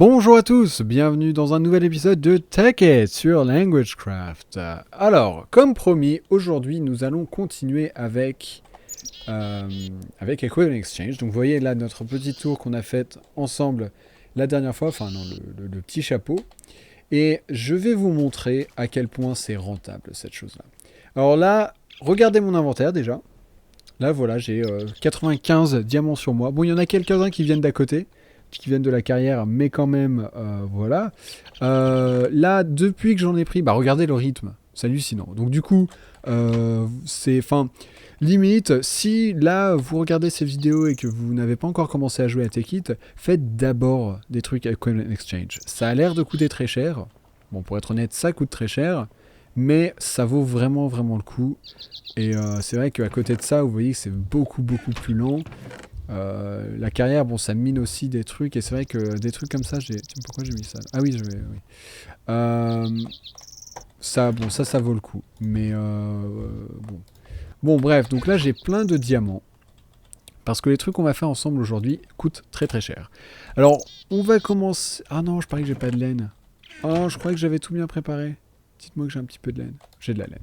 Bonjour à tous, bienvenue dans un nouvel épisode de Tech It sur LanguageCraft. Alors, comme promis, aujourd'hui nous allons continuer avec Equivalent Exchange. Donc vous voyez là notre petit tour qu'on a fait ensemble la dernière fois, enfin non, le petit chapeau. Et je vais vous montrer à quel point c'est rentable cette chose-là. Alors là, regardez mon inventaire déjà. Là voilà, j'ai 95 diamants sur moi. Bon, il y en a quelques-uns qui viennent d'à côté, qui viennent de la carrière, mais quand même, voilà. Là, depuis que j'en ai pris, bah regardez le rythme, c'est hallucinant. Donc du coup, limite, si là vous regardez ces vidéos et que vous n'avez pas encore commencé à jouer à Techit, faites d'abord des trucs avec Equivalent Exchange. Ça a l'air de coûter très cher. Bon, pour être honnête, ça coûte très cher, mais ça vaut vraiment, vraiment le coup. Et c'est vrai qu'à côté de ça, vous voyez que c'est beaucoup, beaucoup plus lent. La carrière, bon, ça mine aussi des trucs, et c'est vrai que des trucs comme ça, tiens, pourquoi j'ai mis ça? Ah oui, oui. Ça, bon, ça vaut le coup. Mais bon. Bon, bref, donc là, j'ai plein de diamants. Parce que les trucs qu'on va faire ensemble aujourd'hui coûtent très très cher. Alors, on va commencer... Ah non, je parie que j'ai pas de laine. Oh, je croyais que j'avais tout bien préparé. Dites-moi que j'ai un petit peu de laine. J'ai de la laine.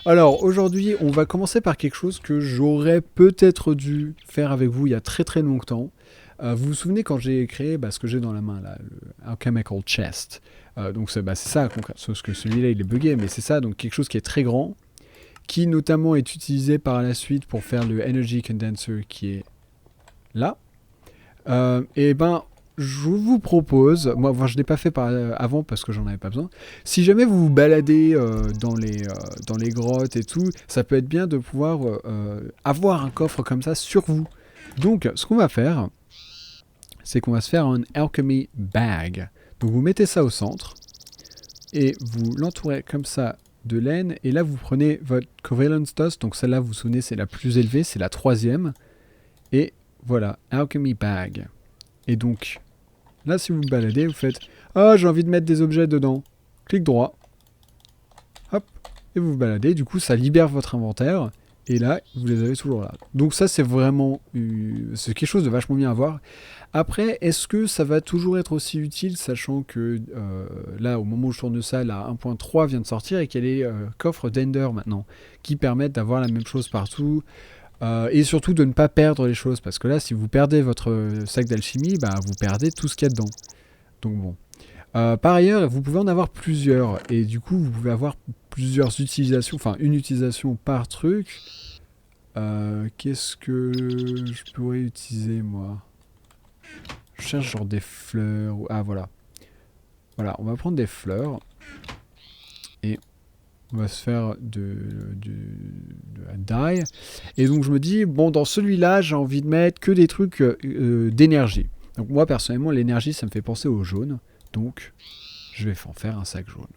Alors, aujourd'hui, on va commencer par quelque chose que j'aurais peut-être dû faire avec vous il y a très très longtemps. Vous vous souvenez quand j'ai créé ce que j'ai dans la main, là, le Alchemical Chest. Donc, c'est ça, sauf que celui-là, il est buggé, mais c'est ça, donc quelque chose qui est très grand, qui notamment est utilisé par la suite pour faire le Energy Condenser qui est là. Et ben, je vous propose, moi je ne l'ai pas fait avant parce que j'en avais pas besoin, si jamais vous vous baladez dans les grottes et tout, ça peut être bien de pouvoir avoir un coffre comme ça sur vous. Donc ce qu'on va faire, c'est qu'on va se faire un Alchemy Bag. Donc vous mettez ça au centre, et vous l'entourez comme ça de laine, et là vous prenez votre Covalence Dust, donc celle-là vous vous souvenez c'est la plus élevée, c'est la 3e, et voilà, Alchemy Bag. Et donc, là, si vous vous baladez, vous faites « Ah, j'ai envie de mettre des objets dedans. » Clic droit. Hop. Et vous vous baladez. Du coup, ça libère votre inventaire. Et là, vous les avez toujours là. Donc ça, c'est vraiment... c'est quelque chose de vachement bien à voir. Après, est-ce que ça va toujours être aussi utile, sachant que là, au moment où je tourne ça, la 1.3 vient de sortir et qu'elle est coffre d'Ender maintenant, qui permettent d'avoir la même chose partout. Et surtout de ne pas perdre les choses, parce que là, si vous perdez votre sac d'alchimie, vous perdez tout ce qu'il y a dedans. Donc bon. Par ailleurs, vous pouvez en avoir plusieurs, et du coup, vous pouvez avoir plusieurs utilisations, enfin une utilisation par truc. Qu'est-ce que je pourrais utiliser, moi? Je cherche genre des fleurs. Ah, voilà. Voilà, on va prendre des fleurs. Et on va se faire de la dye. Et donc je me dis, bon, dans celui-là, j'ai envie de mettre que des trucs d'énergie. Donc moi, personnellement, l'énergie, ça me fait penser au jaune. Donc, je vais en faire un sac jaune.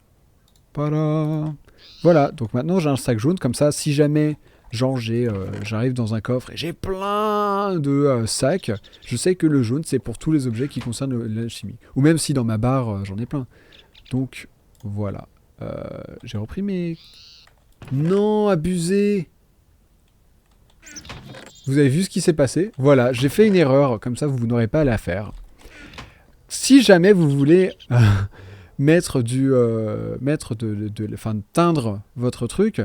Pada. Voilà, donc maintenant, j'ai un sac jaune. Comme ça, si jamais, genre, j'arrive dans un coffre et j'ai plein de sacs, je sais que le jaune, c'est pour tous les objets qui concernent l'alchimie. Ou même si dans ma barre, j'en ai plein. Donc, voilà. J'ai repris mes... Non, abusé. Vous avez vu ce qui s'est passé? Voilà, j'ai fait une erreur, comme ça vous n'aurez pas à la faire. Si jamais vous voulez teindre votre truc,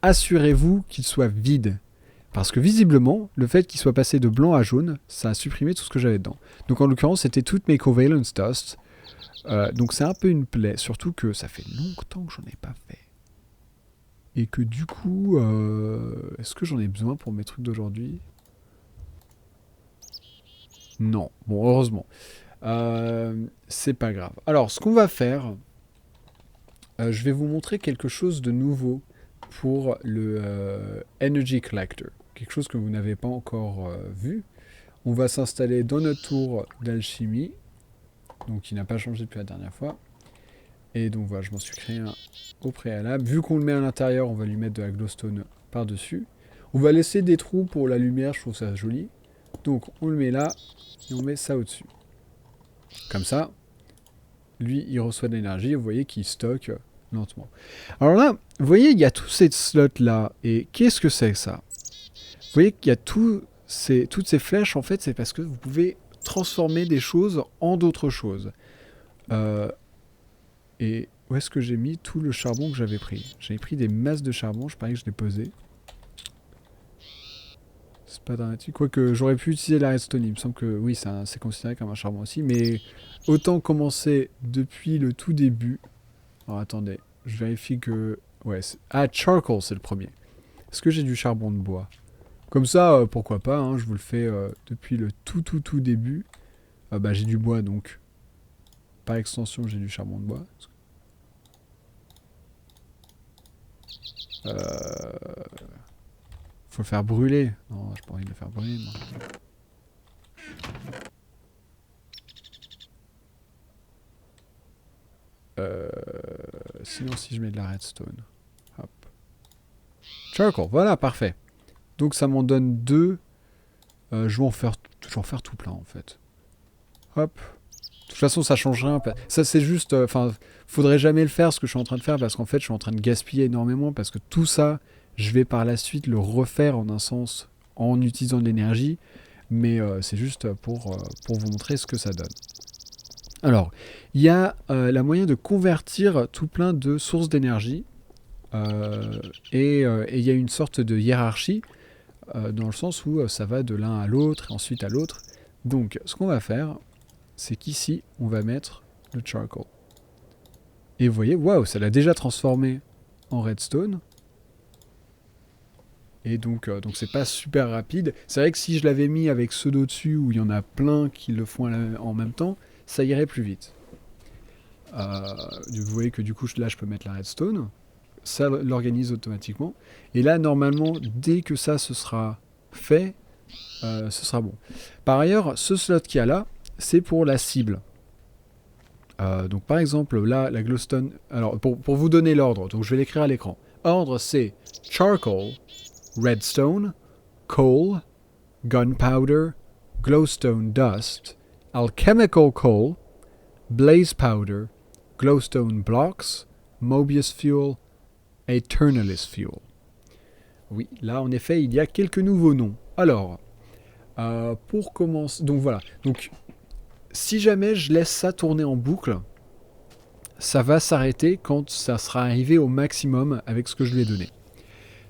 assurez-vous qu'il soit vide. Parce que visiblement, le fait qu'il soit passé de blanc à jaune, ça a supprimé tout ce que j'avais dedans. Donc en l'occurrence, c'était toutes mes Covalence Dust. Donc c'est un peu une plaie, surtout que ça fait longtemps que j'en ai pas fait. Et que du coup, est-ce que j'en ai besoin pour mes trucs d'aujourd'hui? Non, bon, heureusement. C'est pas grave. Alors, ce qu'on va faire, je vais vous montrer quelque chose de nouveau pour le Energy Collector. Quelque chose que vous n'avez pas encore vu. On va s'installer dans notre tour d'alchimie. Donc, il n'a pas changé depuis la dernière fois. Et donc voilà, je m'en suis créé un au préalable. Vu qu'on le met à l'intérieur, on va lui mettre de la glowstone par-dessus. On va laisser des trous pour la lumière, je trouve ça joli. Donc on le met là, et on met ça au-dessus. Comme ça, lui, il reçoit de l'énergie, vous voyez qu'il stocke lentement. Alors là, vous voyez, il y a tous ces slots-là, et qu'est-ce que c'est que ça? Vous voyez qu'il y a toutes ces flèches, en fait, c'est parce que vous pouvez transformer des choses en d'autres choses. Et où est-ce que j'ai mis tout le charbon que j'avais pris? J'avais pris des masses de charbon, je parie que je l'ai posé. C'est pas dramatique. Quoique j'aurais pu utiliser la redstone, il me semble que oui, c'est considéré comme un charbon aussi. Mais autant commencer depuis le tout début. Alors attendez, je vérifie que... Ouais, charcoal, c'est le premier. Est-ce que j'ai du charbon de bois? Comme ça, pourquoi pas, hein, je vous le fais depuis le tout début. Bah j'ai du bois, donc par extension, j'ai du charbon de bois. Faut le faire brûler. Non, j'ai pas envie de le faire brûler, moi. Sinon, si je mets de la redstone. Hop. Charcoal, voilà, parfait. Donc ça m'en donne 2. Je vais en faire tout plein, en fait. Hop. De toute façon, ça change rien. Ça, c'est juste... Enfin, faudrait jamais le faire, ce que je suis en train de faire, parce qu'en fait, je suis en train de gaspiller énormément, parce que tout ça, je vais par la suite le refaire en un sens, en utilisant de l'énergie, mais c'est juste pour vous montrer ce que ça donne. Alors, il y a la moyen de convertir tout plein de sources d'énergie, et il y a une sorte de hiérarchie, dans le sens où ça va de l'un à l'autre, et ensuite à l'autre. Donc, ce qu'on va faire, c'est qu'ici, on va mettre le charcoal. Et vous voyez, waouh, ça l'a déjà transformé en redstone. Et donc c'est pas super rapide. C'est vrai que si je l'avais mis avec ceux d'au-dessus, où il y en a plein qui le font en même temps, ça irait plus vite. Vous voyez que du coup, là, je peux mettre la redstone. Ça l'organise automatiquement. Et là, normalement, dès que ça se sera fait, ce sera bon. Par ailleurs, ce slot qu'il y a là, c'est pour la cible. Donc par exemple, là, la glowstone... Alors, pour vous donner l'ordre, donc je vais l'écrire à l'écran. Ordre, c'est charcoal, redstone, coal, gunpowder, glowstone dust, alchemical coal, blaze powder, glowstone blocks, Mobius fuel, Eternalis fuel. Oui, là, en effet, il y a quelques nouveaux noms. Alors, pour commencer... Donc voilà, donc... Si jamais je laisse ça tourner en boucle, ça va s'arrêter quand ça sera arrivé au maximum avec ce que je lui ai donné.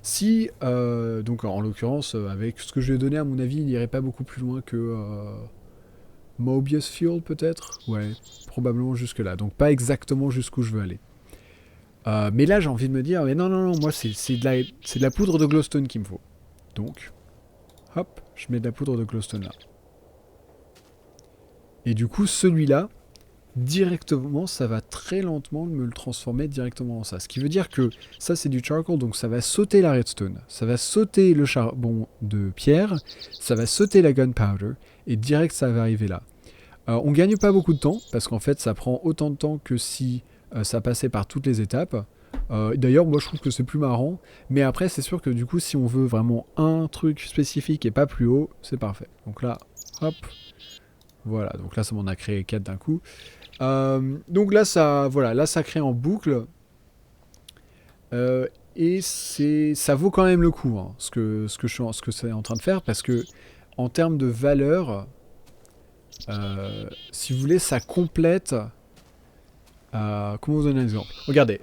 Si, donc en l'occurrence, avec ce que je lui ai donné, à mon avis, il n'irait pas beaucoup plus loin que Mobius Fuel peut-être. Ouais, probablement jusque là. Donc pas exactement jusqu'où je veux aller. Mais là, j'ai envie de me dire, mais non, moi c'est de la poudre de glowstone qu'il me faut. Donc, hop, je mets de la poudre de glowstone là. Et du coup, celui-là, directement, ça va très lentement me le transformer directement en ça. Ce qui veut dire que ça, c'est du charcoal, donc ça va sauter la redstone, ça va sauter le charbon de pierre, ça va sauter la gunpowder, et direct, ça va arriver là. On gagne pas beaucoup de temps, parce qu'en fait, ça prend autant de temps que si ça passait par toutes les étapes. D'ailleurs, moi, je trouve que c'est plus marrant, mais après, c'est sûr que du coup, si on veut vraiment un truc spécifique et pas plus haut, c'est parfait. Donc là, hop... Voilà, donc là ça m'en a créé 4 d'un coup. Donc là ça, voilà, là ça crée en boucle. Et ça vaut quand même le coup, hein, ce que c'est en train de faire, parce que en termes de valeur, si vous voulez, ça complète. Comment vous donner un exemple? Regardez,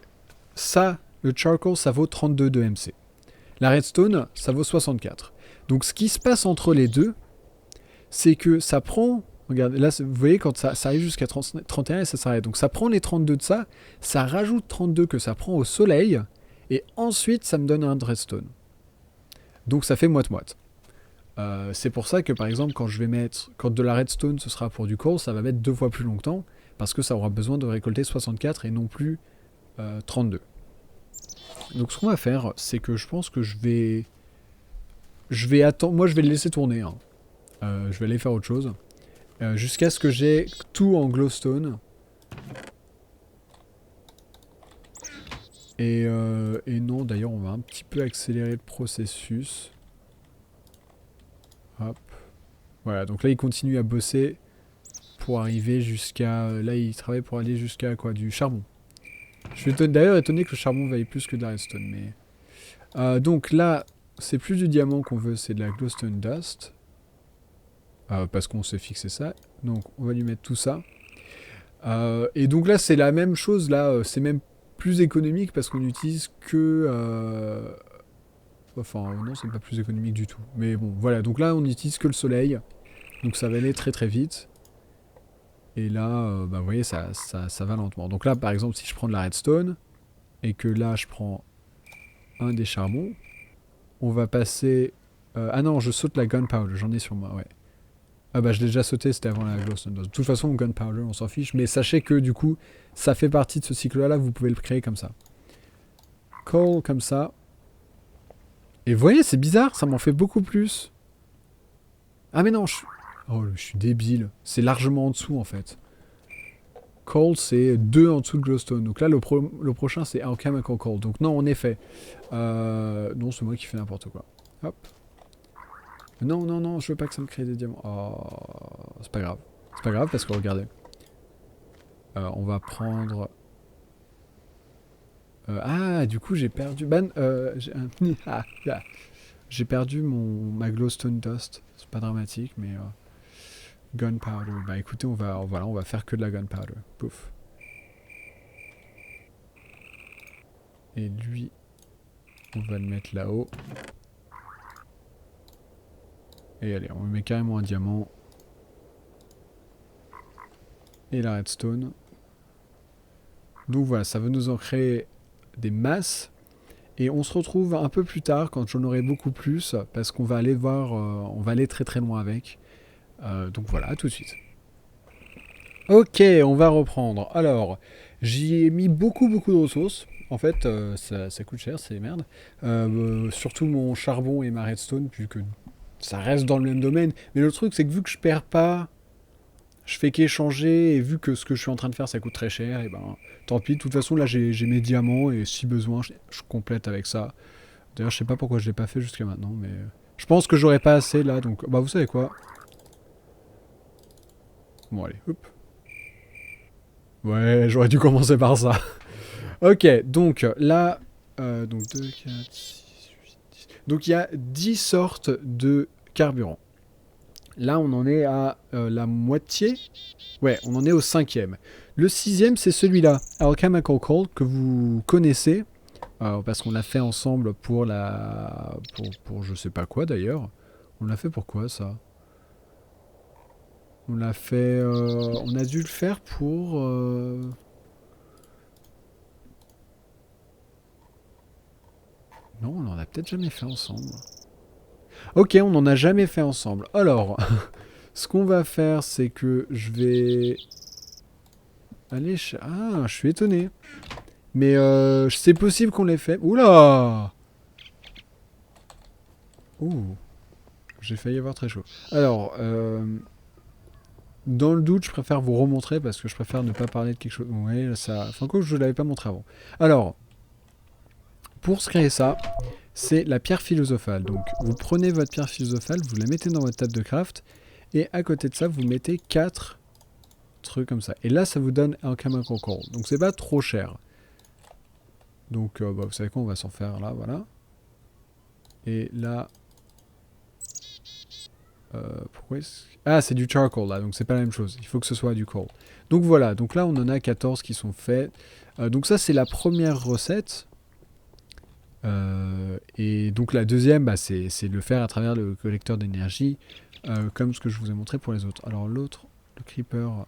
ça, le charcoal, ça vaut 32 de MC. La redstone, ça vaut 64. Donc ce qui se passe entre les deux, c'est que ça prend... Regardez, là, vous voyez, quand ça arrive jusqu'à 31 et ça s'arrête. Donc ça prend les 32 de ça, ça rajoute 32 que ça prend au soleil, et ensuite ça me donne un redstone. Donc ça fait moite-moite. C'est pour ça que par exemple, quand de la redstone ce sera pour du coal, ça va mettre 2 fois plus longtemps, parce que ça aura besoin de récolter 64 et non plus 32. Donc ce qu'on va faire, c'est que je pense que je vais attendre. Moi je vais le laisser tourner. Hein. Je vais aller faire autre chose. Jusqu'à ce que j'ai tout en glowstone. Et non, d'ailleurs, on va un petit peu accélérer le processus. Hop. Voilà, donc là, il continue à bosser pour arriver jusqu'à... Là, il travaille pour aller jusqu'à quoi? Du charbon. Je suis d'ailleurs étonné que le charbon vaille plus que de la redstone. Mais... donc là, c'est plus du diamant qu'on veut, c'est de la glowstone dust. parce qu'on s'est fixé ça. Donc on va lui mettre tout ça. Et donc là c'est la même chose, là c'est même plus économique parce qu'on utilise que... Enfin non, c'est pas plus économique du tout. Mais bon, voilà, donc là on n'utilise que le soleil. Donc ça va aller très très vite. Et là, bah, vous voyez, ça va lentement. Donc là, par exemple, si je prends de la redstone, et que là, je prends un des charbons, on va passer... ah non, je saute la gunpowder, j'en ai sur moi, ouais. Ah bah je l'ai déjà sauté, c'était avant la glowstone. De toute façon, gunpowder, on s'en fiche. Mais sachez que du coup, ça fait partie de ce cycle-là, vous pouvez le créer comme ça. Coal comme ça. Et vous voyez, c'est bizarre, ça m'en fait beaucoup plus. Ah mais non, oh, je suis débile. C'est largement en dessous, en fait. Coal, c'est 2 en dessous de glowstone. Donc là, le prochain, c'est alchemical coal. Donc non, en effet. Non, c'est moi qui fais n'importe quoi. Hop. Non, non, non, je veux pas que ça me crée des diamants. Oh, c'est pas grave. C'est pas grave parce que regardez. On va prendre... ah, du coup, j'ai perdu... j'ai perdu ma glowstone dust. C'est pas dramatique, mais... gunpowder. Bah écoutez, on va faire que de la gunpowder. Pouf. Et lui, on va le mettre là-haut. Et allez, on met carrément un diamant. Et la redstone. Donc voilà, ça va nous en créer des masses. Et on se retrouve un peu plus tard quand j'en aurai beaucoup plus. Parce qu'on va aller voir, on va aller très très loin avec. Donc voilà, à tout de suite. Ok, on va reprendre. Alors, j'y ai mis beaucoup de ressources. En fait, ça coûte cher, c'est merde. Surtout mon charbon et ma redstone, puisque ça reste dans le même domaine. Mais le truc, c'est que vu que je perds pas, je fais qu'échanger, et vu que ce que je suis en train de faire, ça coûte très cher, et ben tant pis. De toute façon, là, j'ai mes diamants, et si besoin, je complète avec ça. D'ailleurs, je sais pas pourquoi je l'ai pas fait jusqu'à maintenant, mais je pense que j'aurais pas assez là, donc bah vous savez quoi. Bon allez, hop. Ouais, j'aurais dû commencer par ça. Ok, donc là, donc 2, 4, 6, 8, 10. Donc il y a 10 sortes de carburant. Là, on en est à la moitié. Ouais, on en est au 5e. Le 6e, c'est celui-là, Alchemical Coal, que vous connaissez, parce qu'on l'a fait ensemble pour la... Pour je sais pas quoi, d'ailleurs. On l'a fait pour quoi, ça? On l'a fait... on a dû le faire pour... Non, on en a peut-être jamais fait ensemble. Ok, on n'en a jamais fait ensemble. Alors, ce qu'on va faire, c'est que je vais... Allez, ah, je suis étonné. Mais c'est possible qu'on l'ait fait. Oula! Ouh, j'ai failli avoir très chaud. Alors, dans le doute, je préfère vous remontrer parce que je préfère ne pas parler de quelque chose. Ouais, ça... Enfin, quoi, je ne l'avais pas montré avant. Alors, pour se créer ça, c'est la pierre philosophale. Donc, vous prenez votre pierre philosophale, vous la mettez dans votre table de craft, et à côté de ça, vous mettez 4 trucs comme ça. Et là, ça vous donne un chemical coal. Donc, c'est pas trop cher. Donc, bah, vous savez quoi, on va s'en faire là, voilà. Et là... pourquoi ah, c'est du charcoal là, donc c'est pas la même chose. Il faut que ce soit du coal. Donc voilà, donc là, on en a 14 qui sont faits. Donc ça, c'est la première recette. Et donc la deuxième, bah, c'est le faire à travers le collecteur d'énergie, comme ce que je vous ai montré pour les autres. Alors l'autre, le creeper,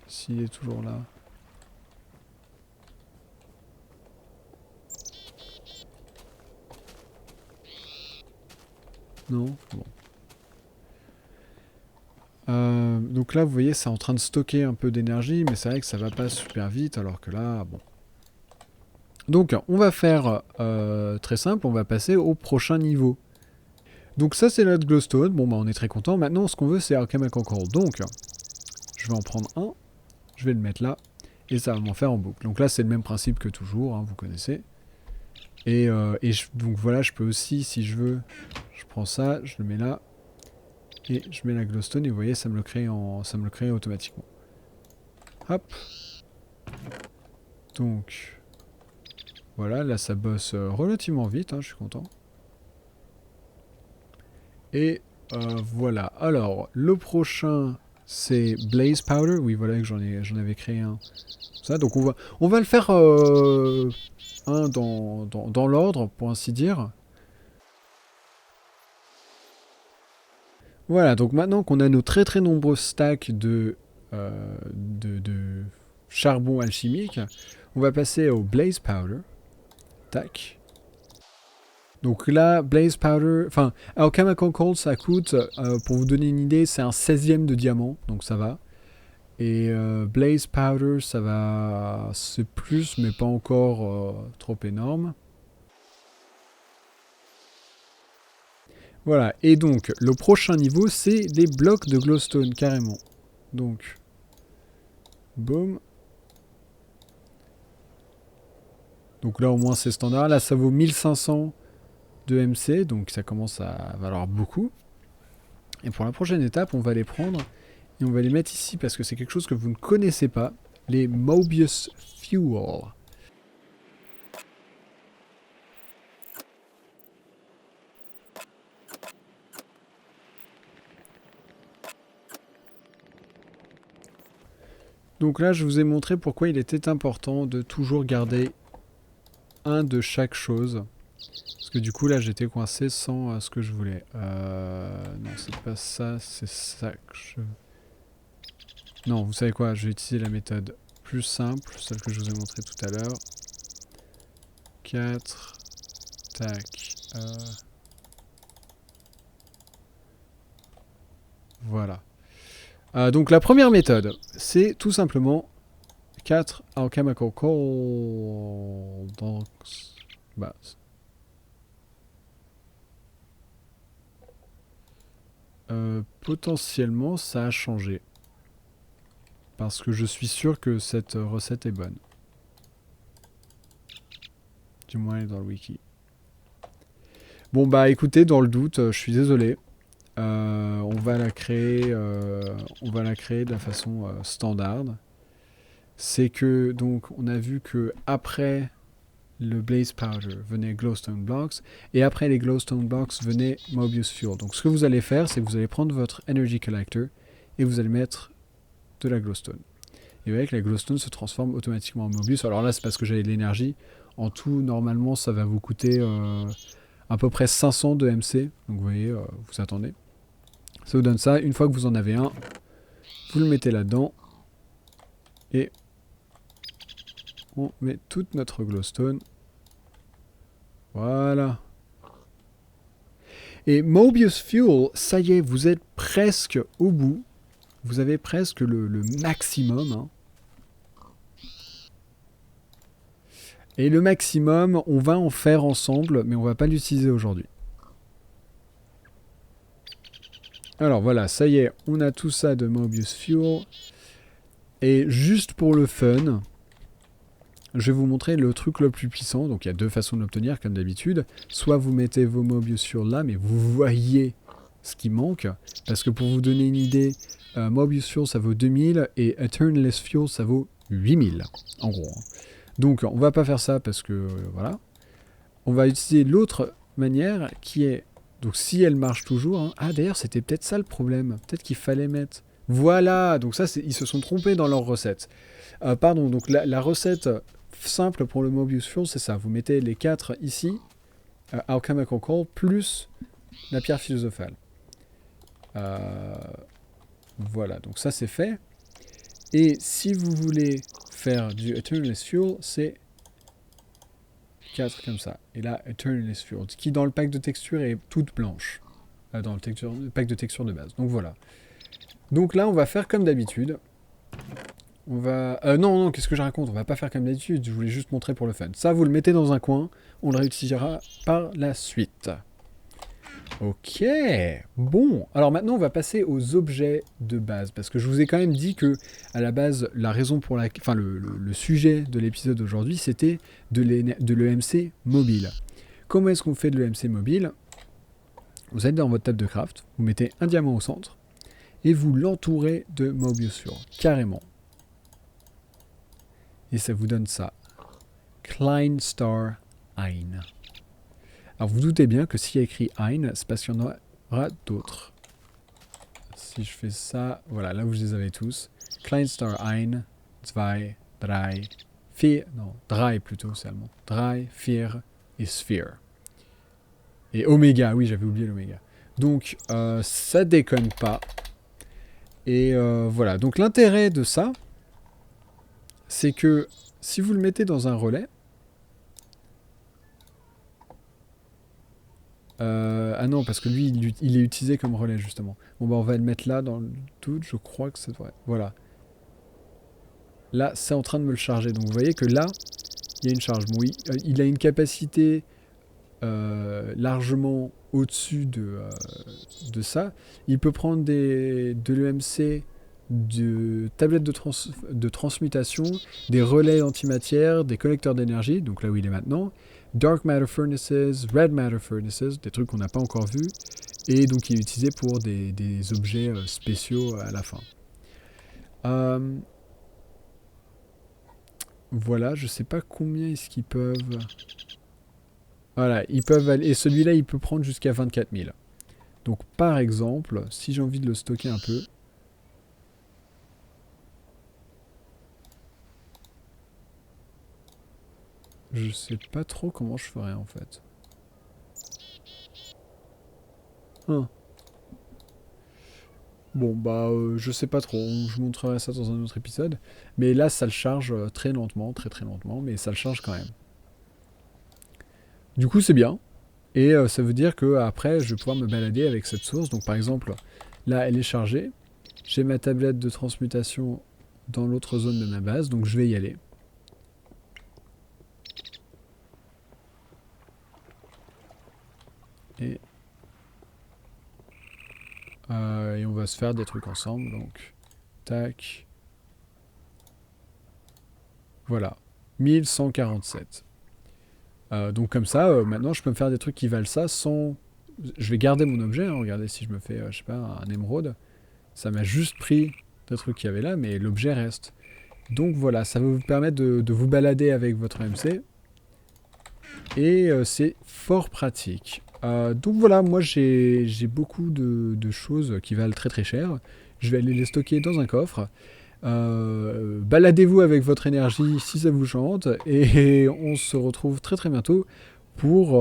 s'il est toujours là. Non. Bon. Donc là, vous voyez, c'est en train de stocker un peu d'énergie, mais c'est vrai que ça va pas super vite, alors que là, bon. Donc, on va faire très simple, on va passer au prochain niveau. Donc ça, c'est notre glowstone. Bon, bah, on est très content. Maintenant, ce qu'on veut, c'est alchemical coal. Donc, je vais en prendre un, je vais le mettre là, et ça va m'en faire en boucle. Donc là, c'est le même principe que toujours, hein, vous connaissez. Et donc voilà, je peux aussi, si je veux, je prends ça, je le mets là, et je mets la glowstone, et vous voyez, ça me le crée automatiquement. Hop. Donc, voilà, là, ça bosse relativement vite, hein, je suis content. Et Voilà. Alors, le prochain, c'est Blaze Powder. Oui, voilà que j'en avais créé un. Ça, donc on va le faire un dans l'ordre, pour ainsi dire. Voilà, donc maintenant qu'on a nos très très nombreux stacks de charbon alchimique, on va passer au Blaze Powder. Tac. Donc là, Blaze Powder... Enfin, alors Chemical Coal, ça coûte, pour vous donner une idée, c'est un 16e de diamant, donc ça va. Et Blaze Powder, ça va... C'est plus, mais pas encore trop énorme. Voilà, et donc, le prochain niveau, c'est les blocs de glowstone, carrément. Donc, boum. Donc là, au moins, c'est standard. Là, ça vaut 1500 de MC, donc ça commence à valoir beaucoup. Et pour la prochaine étape, on va les prendre et on va les mettre ici parce que c'est quelque chose que vous ne connaissez pas, les Mobius Fuel. Donc là, je vous ai montré pourquoi il était important de toujours garder un de chaque chose. Parce que du coup, là, j'étais coincé sans ce que je voulais. Non, c'est pas ça, c'est ça que je... Non, vous savez quoi, je vais utiliser la méthode plus simple, celle que je vous ai montrée tout à l'heure. 4, tac, voilà. Donc la première méthode, c'est tout simplement 4 alchemical coal dans base. Potentiellement, ça a changé. Parce que je suis sûr que cette recette est bonne. Du moins, elle est dans le wiki. Bon, bah écoutez, dans le doute, je suis désolé. On va la créer de la façon standard. C'est que, donc, on a vu que après le Blaze Powder venait Glowstone Blocks, et après les Glowstone Blocks venait Mobius Fuel. Donc ce que vous allez faire, c'est que vous allez prendre votre Energy Collector, et vous allez mettre de la Glowstone. Et vous voyez que la Glowstone se transforme automatiquement en Mobius. Alors là, c'est parce que j'avais de l'énergie. En tout, normalement, ça va vous coûter à peu près 500 de MC. Donc vous voyez, vous attendez. Ça vous donne ça. Une fois que vous en avez un, vous le mettez là-dedans. Et on met toute notre glowstone. Voilà. Et Mobius Fuel, ça y est, vous êtes presque au bout. Vous avez presque le maximum. Hein. Et le maximum, on va en faire ensemble, mais on va pas l'utiliser aujourd'hui. Alors voilà, ça y est, on a tout ça de Mobius Fuel. Et juste pour le fun, je vais vous montrer le truc le plus puissant. Donc il y a deux façons de l'obtenir, comme d'habitude. Soit vous mettez vos Mobius Fuel là, mais vous voyez ce qui manque. Parce que pour vous donner une idée, Mobius Fuel ça vaut 2000 et Eternalist Fuel ça vaut 8000, en gros. Donc on va pas faire ça parce que voilà. On va utiliser l'autre manière qui est... Donc si elle marche toujours... Hein, ah d'ailleurs c'était peut-être ça le problème. Peut-être qu'il fallait mettre... Voilà, donc ça ils se sont trompés dans leur recette. Pardon, donc la recette simple pour le Mobius Fuel c'est ça. Vous mettez les 4 ici, Alchemical Coal, plus la pierre philosophale. Voilà, donc ça c'est fait. Et si vous voulez faire du Eternalist Fuel, c'est 4 comme ça. Et là, Eternalist Fuel, qui dans le pack de texture est toute blanche. Dans le pack de texture de base. Donc voilà. Donc là, on va faire comme d'habitude. On va... non, qu'est-ce que je raconte? On va pas faire comme d'habitude, je voulais juste montrer pour le fun. Ça, vous le mettez dans un coin, on le réutilisera par la suite. Ok, bon, alors maintenant on va passer aux objets de base, parce que je vous ai quand même dit que, à la base, la raison pour laquelle, enfin le sujet de l'épisode d'aujourd'hui, c'était de l'EMC mobile. Comment est-ce qu'on fait de l'EMC mobile? Vous êtes dans votre table de craft, vous mettez un diamant au centre, et vous l'entourez de Mobius Fuel, carrément. Et ça vous donne ça. Klein Star Ein. Alors vous doutez bien que s'il y a écrit Ein, c'est parce qu'il y en aura d'autres. Si je fais ça, voilà, là où je les avais tous. Kleinster ein, zwei, drei, vier, non, drei plutôt, c'est allemand. Drei, vier et sphere. Et oméga, oui, j'avais oublié l'oméga. Donc, ça déconne pas. Et voilà, donc l'intérêt de ça, c'est que si vous le mettez dans un relais, ah non, parce que lui, il est utilisé comme relais, justement. Bon, bah, on va le mettre là, dans le doute, je crois que c'est vrai. Voilà. Là, c'est en train de me le charger. Donc, vous voyez que là, il y a une charge. Bon, il a une capacité largement au-dessus de ça. Il peut prendre de l'EMC, de tablettes de transmutation, des relais d'antimatière, des collecteurs d'énergie, donc là où il est maintenant, dark matter furnaces, red matter furnaces, des trucs qu'on n'a pas encore vus, et donc il est utilisé pour des objets spéciaux à la fin. Voilà, je sais pas combien est-ce qu'ils peuvent... Voilà, ils peuvent aller... Et celui-là, il peut prendre jusqu'à 24 000. Donc, par exemple, si j'ai envie de le stocker un peu... Je sais pas trop comment je ferais, en fait. Hein. Bon, bah, je sais pas trop. Je montrerai ça dans un autre épisode. Mais là, ça le charge très lentement, très très lentement. Mais ça le charge quand même. Du coup, c'est bien. Et ça veut dire que après, je vais pouvoir me balader avec cette source. Donc, par exemple, là, elle est chargée. J'ai ma tablette de transmutation dans l'autre zone de ma base. Donc, je vais y aller. Et on va se faire des trucs ensemble. Donc, tac. Voilà. 1147. Donc comme ça, maintenant, je peux me faire des trucs qui valent ça sans... Je vais garder mon objet. Hein. Regardez, si je me fais, je sais pas, un émeraude. Ça m'a juste pris des trucs qu'il y avait là, mais l'objet reste. Donc voilà, ça va vous permettre de vous balader avec votre MC. Et c'est fort pratique. Donc voilà, moi j'ai beaucoup de choses qui valent très très cher. Je vais aller les stocker dans un coffre. Baladez-vous avec votre énergie si ça vous chante. Et on se retrouve très très bientôt pour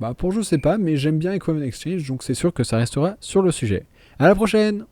je sais pas, mais j'aime bien Equipment Exchange, donc c'est sûr que ça restera sur le sujet. À la prochaine!